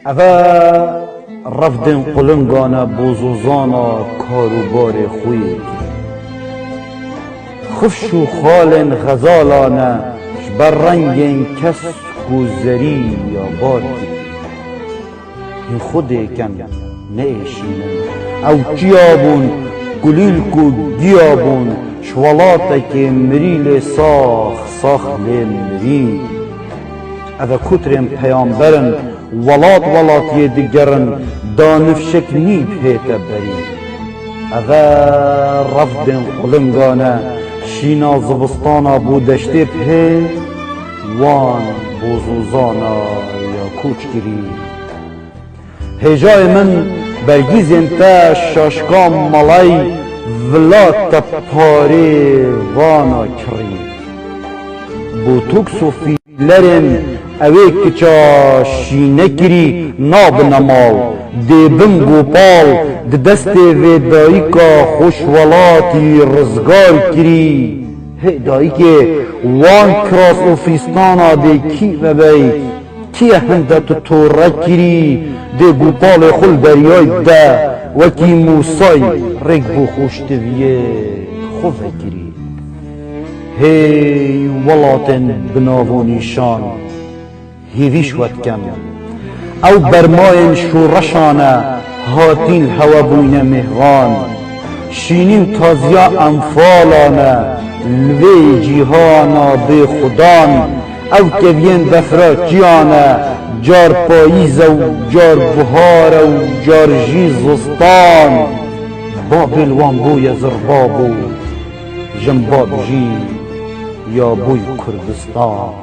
اوه رفدن قلنگانا بوزوزانا کاروبار خوی خفش و خال غزالانا بر رنگ کس گذری یا بار این خود کن نیشینن او جیابون گلیل کو گیابون شوالاتا که مریل ساخ مری اوه کترین پیامبرن ولات دیگرن دانفشک نی پیتا بری اوه رفدن قلنگانه شینا زبستانا بودشتی پی وان بوزوزانا یا کوچگیری هجای من برگیزین تا شاشکام ملای ولات پاری وانا کری بوتوکس و فیلرین اوه کچا شینه کری ناب نمال دیبن گوپال دست ویدایی که خوشولاتی رزگار کری هدایی که وان کراس اوفیستانا دی کی و بی کی هندت توره کری دی گوپال خل دریای ده وکی موسای رگ بو خوشتویه خوفه کری هی ولاتن بناوانیشان هیویش ود کم او برماین شورشانه هاتین هوا بوین مهران شینین تازیا انفالانه لوی جیهانا به خدان او کوین دفرا جیانه جار پاییز و جار بهار و جار جیزستان بابل وان بوی زربابو جنباب جی یا بوی کردستان